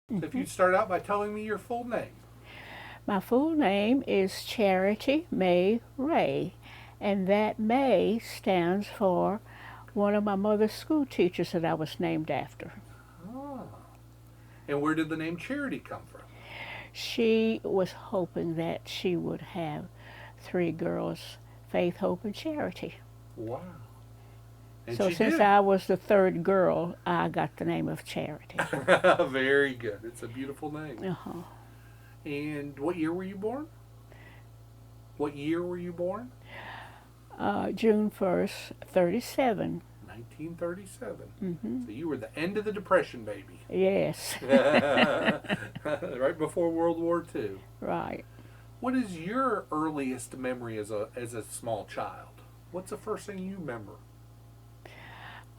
So if you'd start out by telling me your full name. My full name is Charity May Ray, and that May stands for one of my mother's school teachers that I was named after. Ah. And where did the name Charity come from? She was hoping that she would have three girls, Faith, Hope, and Charity. Wow. And So she since did. I was the third girl, I got the name of Charity. Very good. It's a beautiful name. Uh-huh. And what year were you born? What year were you born? June 1st, 37. 1937. Mm-hmm. So you were the end of the Depression, baby. Yes. Right before World War II. Right. What is your earliest memory as a small child? What's the first thing you remember?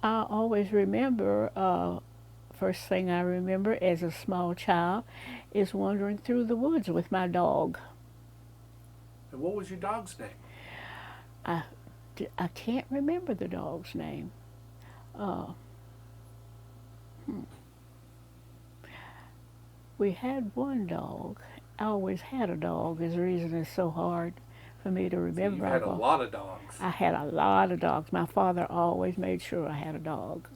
I always remember, first thing I remember as a small child is wandering through the woods with my dog. And what was your dog's name? I, I can't remember the dog's name. Uh, hmm. We had one dog. I always had a dog. The reason it's so hard for me to So you've remember. had a lot of dogs. I had a lot of dogs. My father always made sure I had a dog.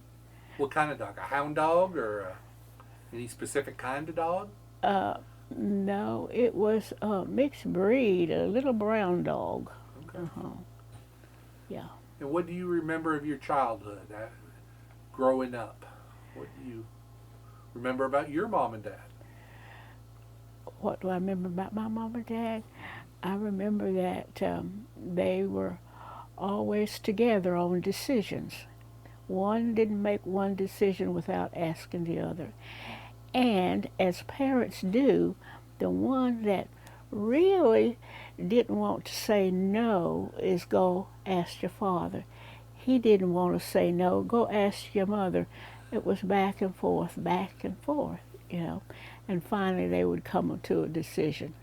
What kind of dog? A hound dog or any specific kind of dog? Uh, no, it was a mixed breed, a little brown dog. Okay. Uh-huh. Yeah. And what do you remember of your childhood, growing up? What do you remember about your mom and dad? What do I remember about my mom and dad? I remember that they were always together on decisions. One didn't make one decision without asking the other. And as parents do, the one that really didn't want to say no is go ask your father. He didn't want to say no, go ask your mother. It was back and forth, you know. And finally they would come to a decision.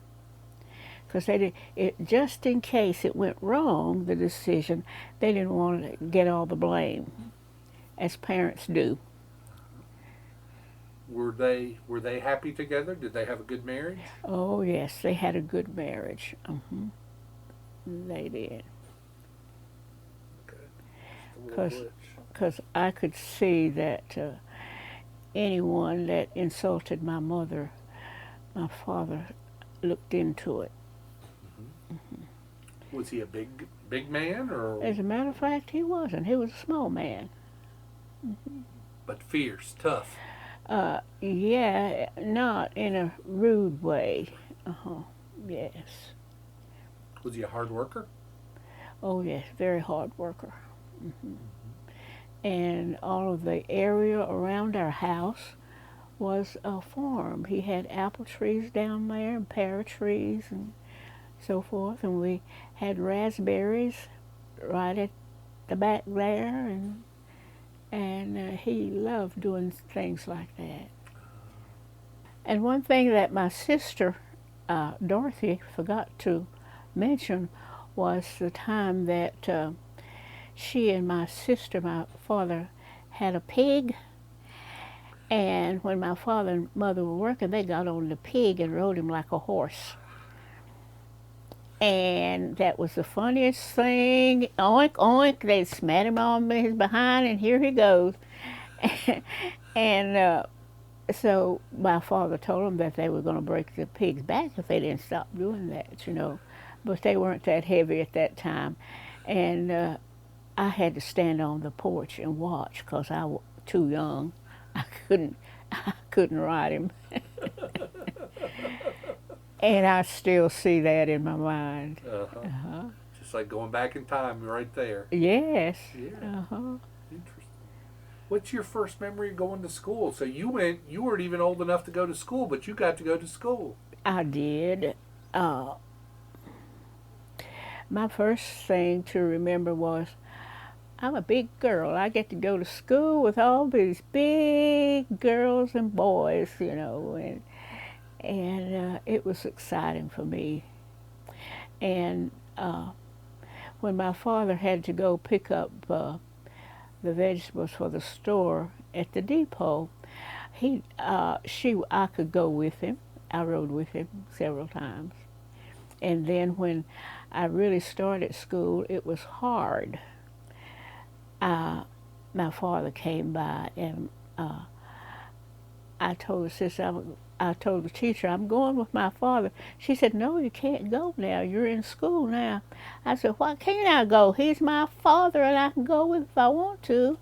Because they did it, just in case it went wrong, the decision, they didn't want to get all the blame, as parents do. Were they happy together? Did they have a good marriage? Oh yes, they had a good marriage. They did. Okay. Just a little Because glitch. I could see that anyone that insulted my mother, my father looked into it. Was he a big man or As a matter of fact, he wasn't. He was a small man. but fierce, tough? Yeah, not in a rude way. Yes. Was he a hard worker? Oh yes, very hard worker. And all of the area around our house was a farm. He had apple trees down there and pear trees and so forth, and we had raspberries right at the back there, and he loved doing things like that. And one thing that my sister Dorothy forgot to mention was the time that she and my sister, my father, had a pig. And when my father and mother were working, they got on the pig and rode him like a horse. And that was the funniest thing. Oink, oink. They smacked him on his behind, and here he goes. and so my father told them that they were going to break the pig's back if they didn't stop doing that, you know. But they weren't that heavy at that time. And I had to stand on the porch and watch because I was too young. I couldn't, I couldn't ride him. And I still see that in my mind. Uh-huh. Uh-huh. Just like going back in time right there. Yes. Yeah. Uh-huh. Interesting. What's your first memory of going to school? So you weren't even old enough to go to school, but you got to go to school. I did. Uh, my first thing to remember was I'm a big girl. I get to go to school with all these big girls and boys, you know, and it was exciting for me. And when my father had to go pick up the vegetables for the store at the depot, I could go with him. I rode with him several times. And then when I really started school, it was hard. My father came by, and I told the sister, I told the teacher, I'm going with my father. She said, no, you can't go now. You're in school now. I said, why can't I go? He's my father, and I can go with if I want to.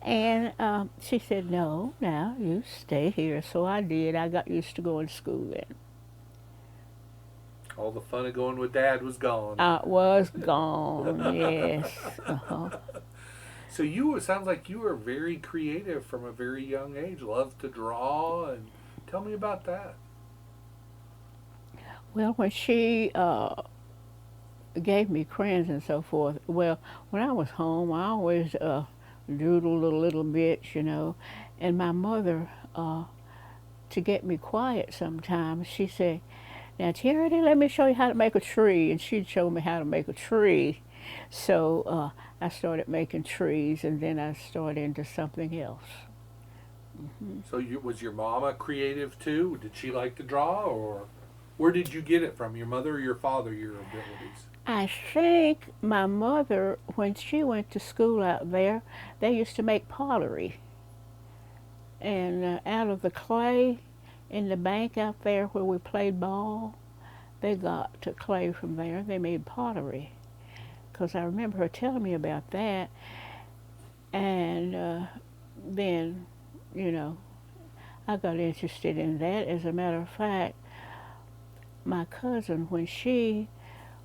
And she said, no, now you stay here. So I did. I got used to going to school then. All the fun of going with Dad was gone. I was gone, yes. So it sounds like you were very creative from a very young age. Loved to draw, and tell me about that. Well, when she gave me crayons and so forth, well, when I was home, I always doodled a little bit, and my mother, to get me quiet sometimes, she said, now, Charity, let me show you how to make a tree. And she'd show me how to make a tree. So I started making trees, and then I started into something else. Mm-hmm. So was your mama creative too? Did she like to draw, or where did you get it from, your mother or your father, your abilities? I think my mother, when she went to school out there, they used to make pottery. And out of the clay in the bank out there where we played ball, they got clay from there. They made pottery. Because I remember her telling me about that. And then, I got interested in that. As a matter of fact, my cousin, when she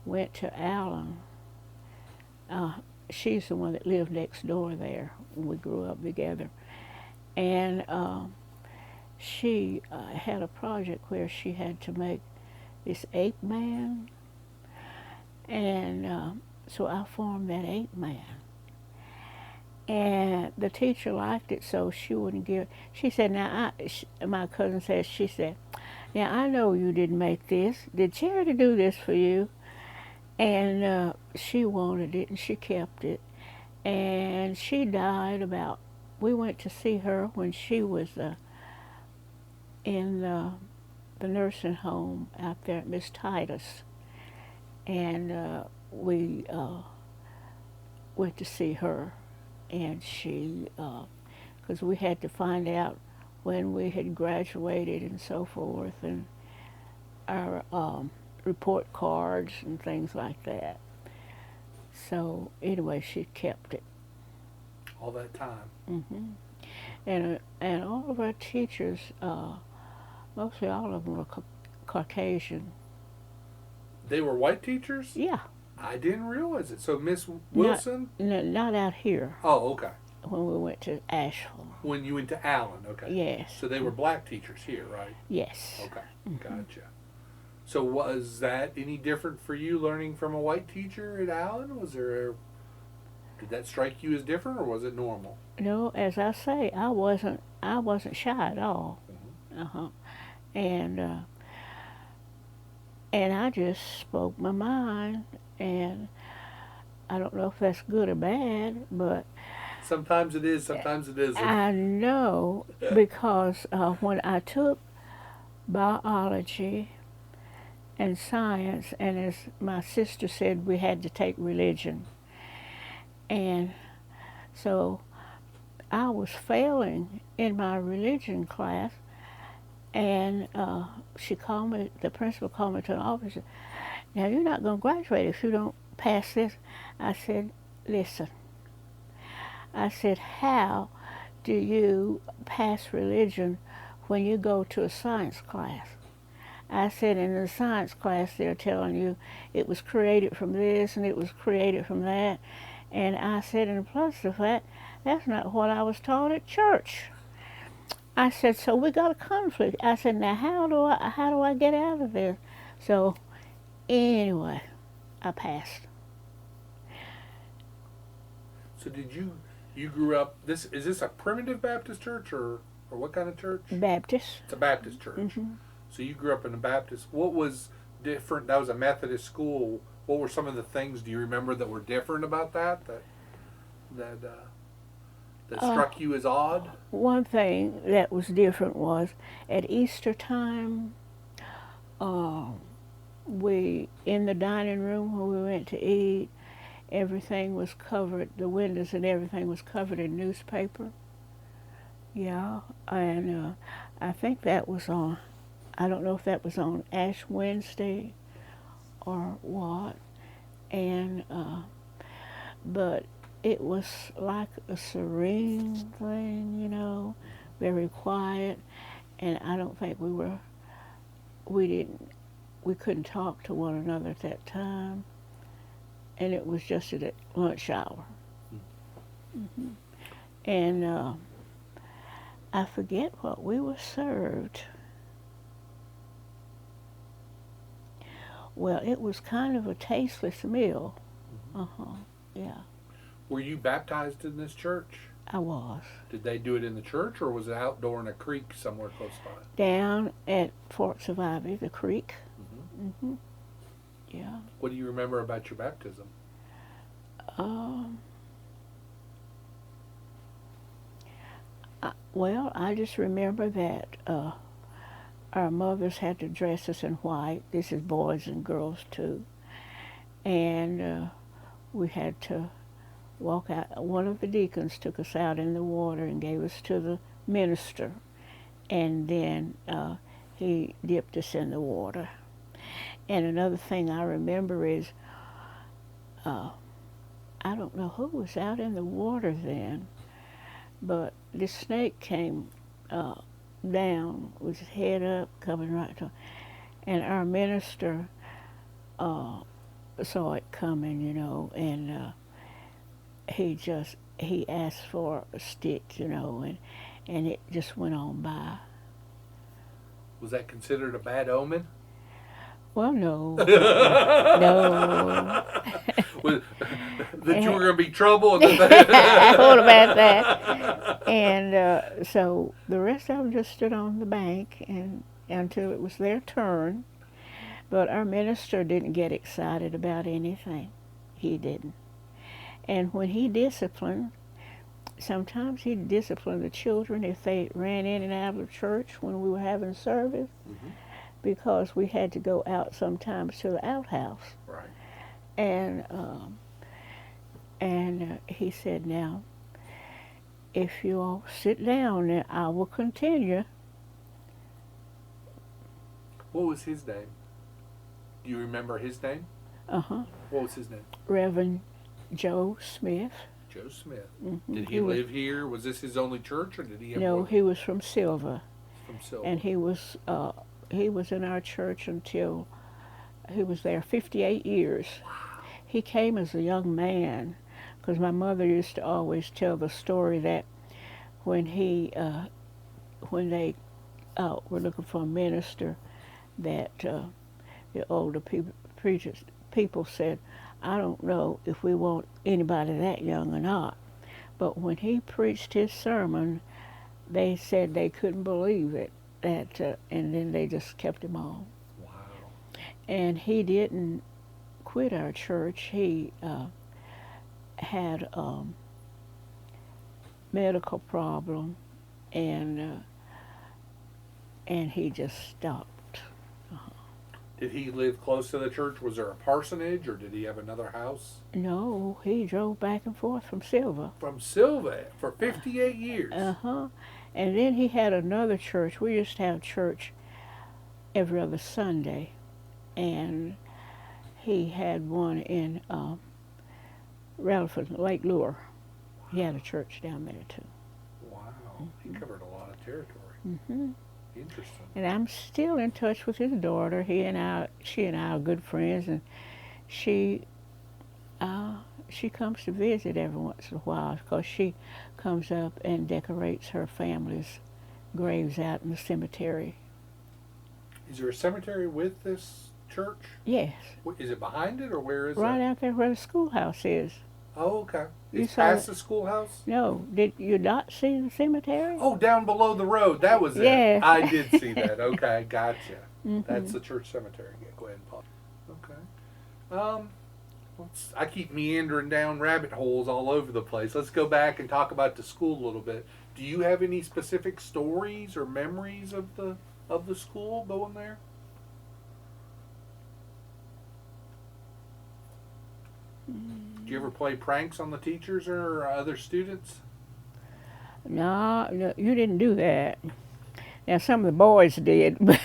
went to Allen, she's the one that lived next door there when we grew up together. And she had a project where she had to make this ape man, and so I formed that ape man. And the teacher liked it, so she wouldn't give. She said, "Now, my cousin said, she said, now I know you didn't make this. Did Charity do this for you?" And she wanted it, and she kept it. And she died about. We went to see her when she was in the nursing home out there at Miss Titus, and we went to see her, and she, because we had to find out when we had graduated and so forth, and our report cards and things like that. So anyway, she kept it. All that time. Mm-hmm. And all of our teachers, mostly all of them were Caucasian. They were white teachers? Yeah. I didn't realize it. So Miss Wilson? Not out here. Oh, okay. When we went to Asheville. When you went to Allen, okay. Yes. So they were black teachers here, right? Yes. Okay, gotcha. So was that any different for you learning from a white teacher at Allen? Did that strike you as different, or was it normal? No, as I say, I wasn't shy at all. Mm-hmm. And I just spoke my mind, and I don't know if that's good or bad, but sometimes it is, sometimes it isn't. I know because when I took biology and science, and as my sister said, we had to take religion. And so I was failing in my religion class, and the principal called me to an office. Now, you're not going to graduate if you don't pass this. I said, listen. I said, how do you pass religion when you go to a science class? I said, in the science class, they're telling you it was created from this and it was created from that. And I said, and plus the fact, that's not what I was taught at church. I said, so we got a conflict. I said, now how do I get out of this? So anyway, I passed. So did you grew up, is this a primitive Baptist church, or what kind of church? Baptist. It's a Baptist church. Mm-hmm. So you grew up in a Baptist. What was different? That was a Methodist school. What were some of the things, do you remember, that were different about that that struck you as odd? One thing that was different was at Easter time, we, in the dining room where we went to eat, everything was covered, the windows and everything was covered in newspaper. Yeah, and I think that was on, I don't know if that was on Ash Wednesday or what, and but it was like a serene thing, you know, very quiet, and I don't think we couldn't talk to one another at that time, and it was just at lunch hour. Mm-hmm. And I forget what we were served. Well, it was kind of a tasteless meal. Yeah. Were you baptized in this church? I was. Did they do it in the church, or was it outdoor in a creek somewhere close by? Down at Forks of Ivy, the creek. Mm-hmm. Yeah. What do you remember about your baptism? Well, I just remember that our mothers had to dress us in white. This is boys and girls too. And we had to walk out. One of the deacons took us out in the water and gave us to the minister. And then he dipped us in the water. And another thing I remember is, I don't know who was out in the water then, but this snake came down with his head up, coming right to, and our minister saw it coming, you know, and he asked for a stick, you know, and it just went on by. Was that considered a bad omen? Well, no. No. That you were going to be trouble? And What about that? And so the rest of them just stood on the bank and until it was their turn. But our minister didn't get excited about anything. He didn't. And when he disciplined, sometimes he'd discipline the children if they ran in and out of church when we were having service. Mm-hmm. Because we had to go out sometimes to the outhouse. Right. And he said, now, if you all sit down, then I will continue. What was his name? Do you remember his name? Uh-huh. What was his name? Reverend Joe Smith. Joe Smith. Mm-hmm. Did he live here? Was this his only church, or did he have No, one? he was from Silva. From Silva. And he was in our church until he was there 58 years. Wow. He came as a young man, because my mother used to always tell the story that when they were looking for a minister, that the older people said, I don't know if we want anybody that young or not. But when he preached his sermon, they said they couldn't believe it. And then they just kept him on. Wow. And he didn't quit our church. He had a medical problem, and he just stopped. Did he live close to the church? Was there a parsonage, or did he have another house? No, he drove back and forth from Silva. From Silva for 58 years. Uh-huh. And then he had another church. We used to have church every other Sunday. And he had one in Rutherford, Lake Lure. He had a church down there, too. Wow. Mm-hmm. He covered a lot of territory. Mm-hmm. Interesting. And I'm still in touch with his daughter. She and I are good friends, and she comes to visit every once in a while because she comes up and decorates her family's graves out in the cemetery. Is there a cemetery with this church? Yes. Is it behind it, or where is it? Right out there where the schoolhouse is. Oh, okay. It's saw past it? the schoolhouse? No. Did you not see the cemetery? Oh, down below the road. That was Yes. it. I did see that. Okay, gotcha. Mm-hmm. That's the church cemetery. Yeah, go ahead and pause. Okay. I keep meandering down rabbit holes all over the place. Let's go back and talk about the school a little bit. Do you have any specific stories or memories of the school going there? Did you ever play pranks on the teachers or other students? No, no, you didn't do that. Now some of the boys did, but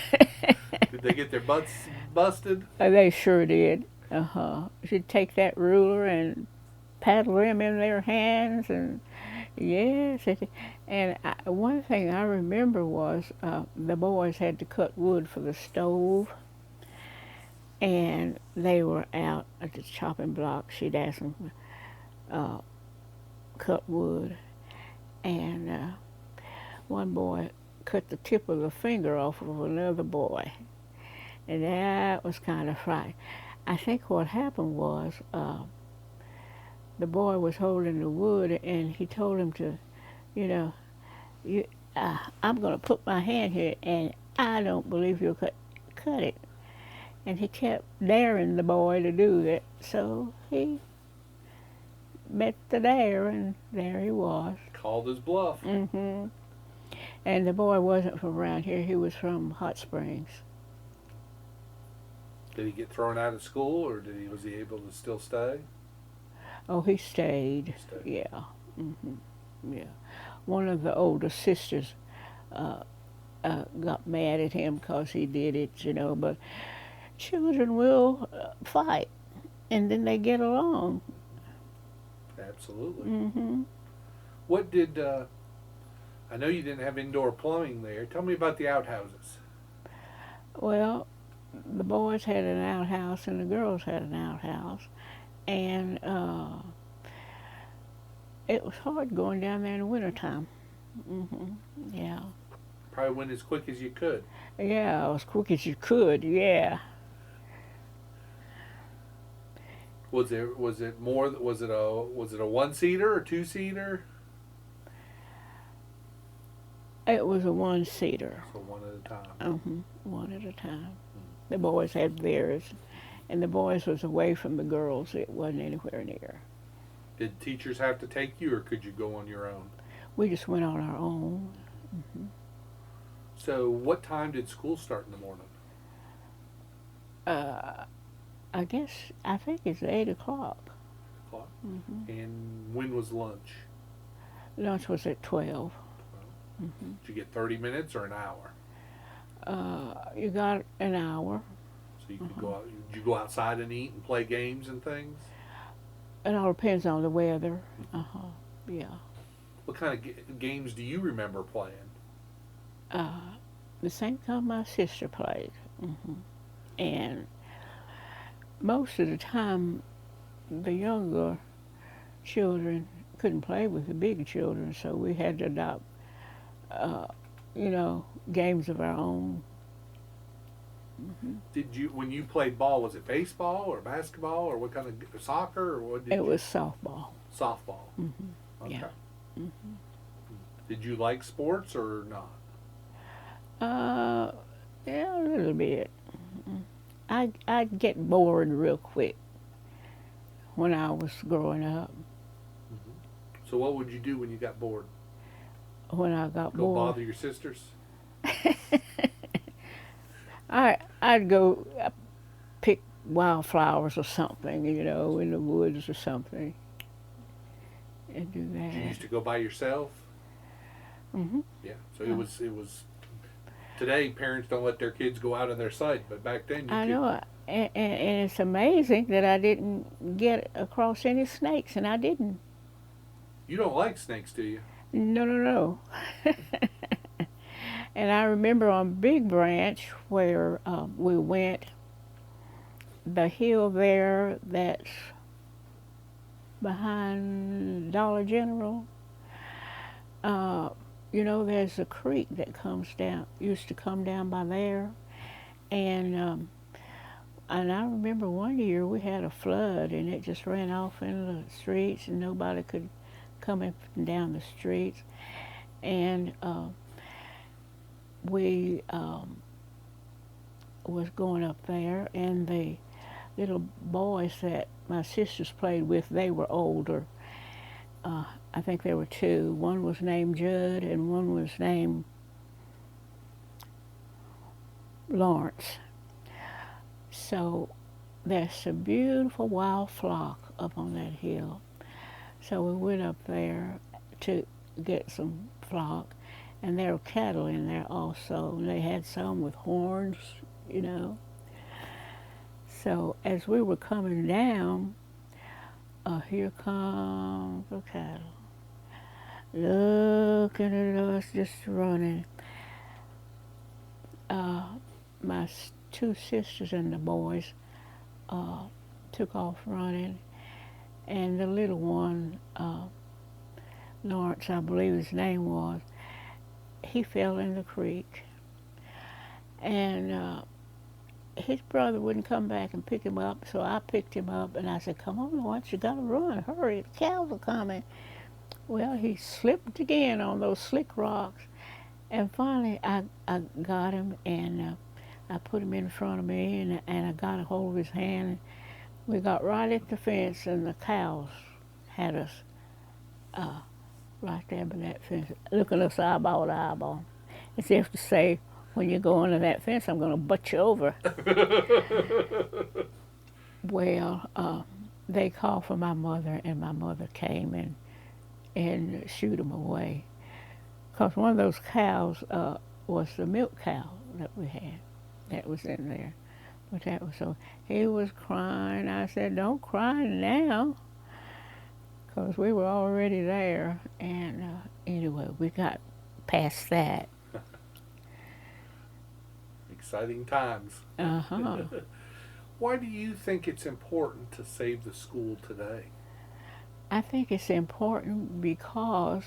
Did they get their butts busted? they sure did. She'd take that ruler and paddle them in their hands, and yes, one thing I remember was the boys had to cut wood for the stove, and they were out at the chopping block. She'd ask them cut wood, and one boy cut the tip of the finger off of another boy, and that was kind of frightening. I think what happened was the boy was holding the wood, and he told him to, you know, I'm going to put my hand here, and I don't believe you'll cut it. And he kept daring the boy to do it, so he met the dare, and there he was. Called his bluff. Mm-hmm. And the boy wasn't from around here. He was from Hot Springs. Did he get thrown out of school, or was he able to still stay? Oh, he stayed. Yeah. Mm-hmm. Yeah. One of the older sisters got mad at him because he did it, but children will fight, and then they get along. Absolutely. Mm-hmm. What did, I know you didn't have indoor plumbing there. Tell me about the outhouses. Well, the boys had an outhouse and the girls had an outhouse, and it was hard going down there in the wintertime. Mm-hmm. Yeah. Probably went as quick as you could. Yeah, as quick as you could, yeah. Was it a one-seater or two-seater? It was a one-seater. So one at a time. Mm-hmm. One at a time. The boys had theirs, and the boys was away from the girls. It wasn't anywhere near. Did teachers have to take you, or could you go on your own? We just went on our own. Mm-hmm. So what time did school start in the morning? I think it's 8 o'clock. 8 o'clock. Mm-hmm. And when was lunch? Lunch was at 12. Mm-hmm. Did you get 30 minutes or an hour? You got an hour. So you could go out. Did you go outside and eat and play games and things? It all depends on the weather. Yeah. What kind of games do you remember playing? The same kind my sister played. Mm-hmm. And most of the time, the younger children couldn't play with the big children, so we had to adopt, games of our own. Mm-hmm. When you played ball, was it baseball or basketball or what kind of soccer or what? It was softball. Softball. Mm-hmm. Okay. Yeah. Mm-hmm. Did you like sports or not? Yeah, a little bit. I'd get bored real quick when I was growing up. Mm-hmm. So what would you do when you got bored? When I got Go bored, bother your sisters? I'd go pick wildflowers or something, in the woods or something, and do that. You used to go by yourself? Mm-hmm. Yeah. So it was. Today, parents don't let their kids go out of their sight, but back then you I could. know, and it's amazing that I didn't get across any snakes, and I didn't. You don't like snakes, do you? No. And I remember on Big Branch where we went, the hill there that's behind Dollar General, there's a creek that used to come down by there. And I remember one year we had a flood and it just ran off into the streets and nobody could come up and down the streets. And we was going up there, and the little boys that my sisters played with, they were older. I think there were two. One was named Judd and one was named Lawrence. So there's a beautiful wild flock up on that hill. So we went up there to get some flock, and there were cattle in there also. And they had some with horns, you know. So as we were coming down, here comes the cattle, looking at us, just running. My two sisters and the boys took off running, and the little one, Lawrence, I believe his name was, he fell in the creek, and his brother wouldn't come back and pick him up, so I picked him up, and I said, "Come on, Lawrence, you gotta run, hurry, the cows are coming." Well, he slipped again on those slick rocks, and finally I got him, and I put him in front of me, and I got a hold of his hand, and we got right at the fence, and the cows had us right there by that fence, looking us eyeball to eyeball, as if to say, when you go under that fence, I'm going to butt you over. Well, they called for my mother, and my mother came and shooed them away. Because one of those cows was the milk cow that we had that was in there. But that was so, he was crying. I said, "Don't cry now," because we were already there. And anyway, we got past that. Exciting times. Uh-huh. Why do you think it's important to save the school today? I think it's important because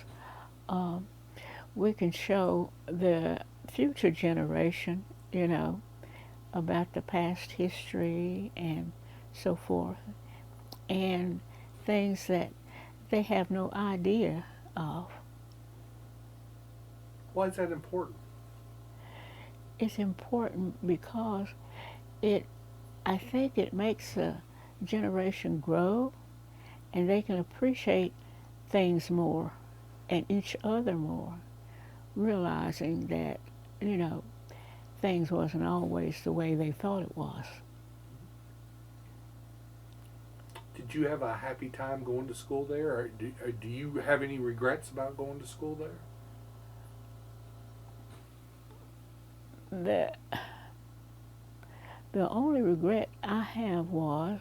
we can show the future generation, you know, about the past history and so forth, and things that they have no idea of. Why is that important? It's important because I think it makes a generation grow, and they can appreciate things more and each other more, realizing that, you know, things wasn't always the way they thought it was. Did you have a happy time going to school there, or do you have any regrets about going to school there? The only regret I have was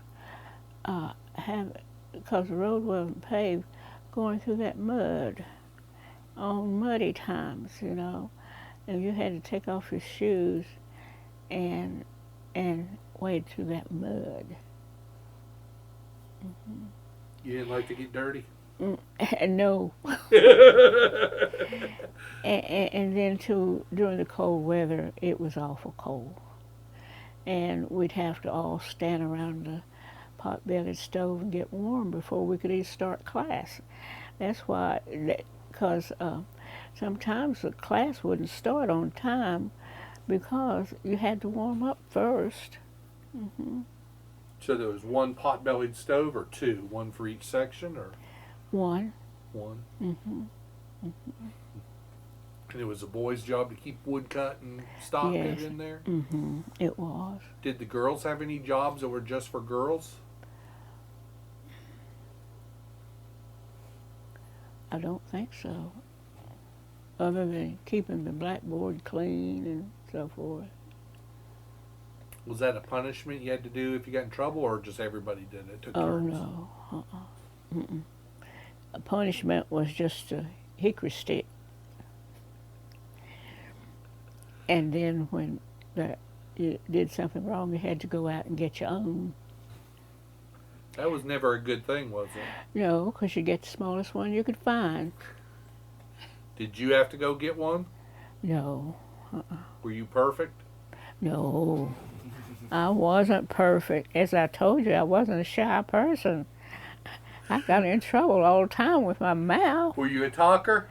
because the road wasn't paved, going through that mud on muddy times, you know, and you had to take off your shoes and wade through that mud. Mm-hmm. You didn't like to get dirty? No. And then too, during the cold weather, it was awful cold, and we'd have to all stand around the pot-bellied stove and get warm before we could even start class. That's why, because sometimes the class wouldn't start on time because you had to warm up first. Mm-hmm. So there was one pot-bellied stove or two, one for each section, or One. one? Mm-hmm. Mm-hmm. And it was a boy's job to keep wood cut and stock Yes. it in there? Mm-hmm. It was. Did the girls have any jobs that were just for girls? I don't think so. Other than keeping the blackboard clean and so forth. Was that a punishment you had to do if you got in trouble, or just everybody did it? Took Oh, turns? no. Mm-mm. A punishment was just a hickory stick. And then when you did something wrong, you had to go out and get your own. That was never a good thing, was it? No, because you get the smallest one you could find. Did you have to go get one? No. Were you perfect? No. I wasn't perfect. As I told you, I wasn't a shy person. I got in trouble all the time with my mouth. Were you a talker?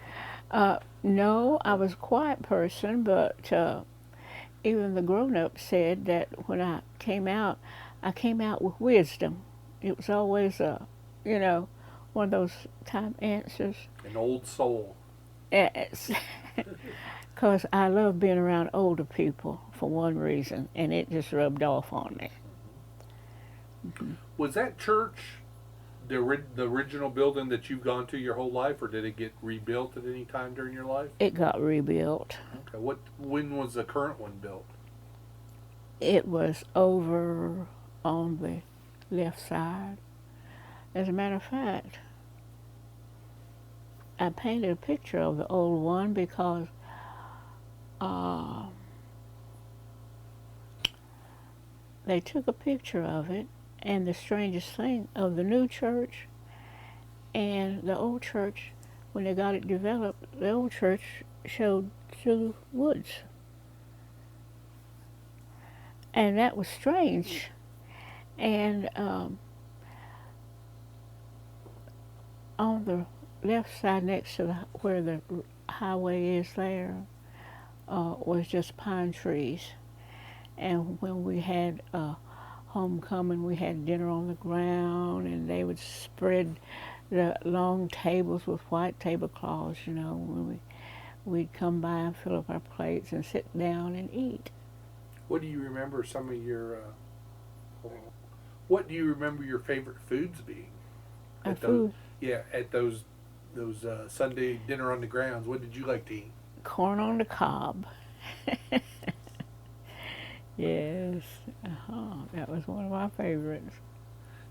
No, I was a quiet person, but even the grown-ups said that when I came out, I came out with wisdom. It was always you know, one of those time answers. An old soul. Because I love being around older people for one reason, and it just rubbed off on me. Was that church the original building that you've gone to your whole life, or did it get rebuilt at any time during your life? It got rebuilt. Okay. When was the current one built? It was over on the left side. As a matter of fact, I painted a picture of the old one because they took a picture of it, and the strangest thing of the new church and the old church, when they got it developed, the old church showed through the woods. And that was strange. And on the left side next to where the highway is there was just pine trees. And when we had homecoming, we had dinner on the ground, and they would spread the long tables with white tablecloths, you know, when we'd come by and fill up our plates and sit down and eat. What do you remember some of your what do you remember your favorite foods being? Our food? Yeah, at those Sunday dinner on the grounds. What did you like to eat? Corn on the cob. Yes, that was one of my favorites.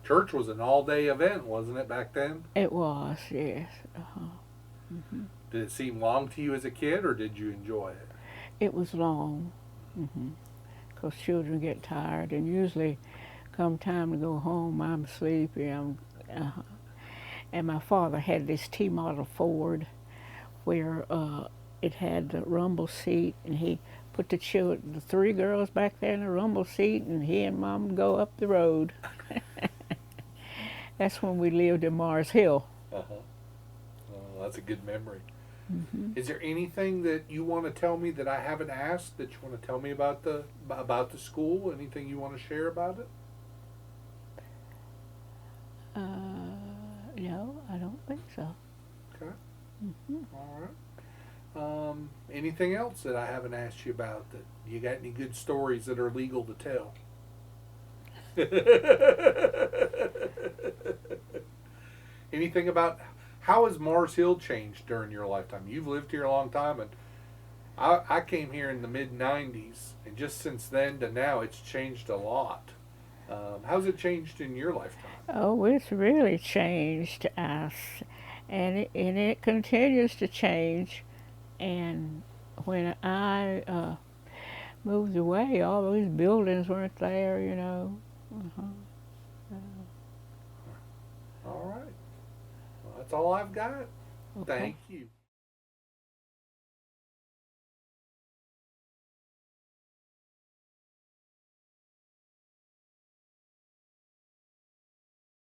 Church was an all-day event, wasn't it, back then? It was, yes. Did it seem long to you as a kid, or did you enjoy it? It was long, because children get tired, and usually come time to go home, I'm sleepy. And my father had this T-model Ford where it had the rumble seat, and he put the three girls back there in the rumble seat, and he and Mom would go up the road. That's when we lived in Mars Hill. That's a good memory. Is there anything that you want to tell me that I haven't asked, that you want to tell me about the school? Anything you want to share about it? No, I don't think so. Okay. All right. Anything else that I haven't asked you about? That you got any good stories that are legal to tell? Anything about how has Mars Hill changed during your lifetime? You've lived here a long time, and I came here in the mid-'90s, and just since then to now, it's changed a lot. How's it changed in your lifetime? Oh, it's really changed us, and it continues to change. And when I moved away, all these buildings weren't there, you know. All right. Well, that's all I've got. Okay. Thank you.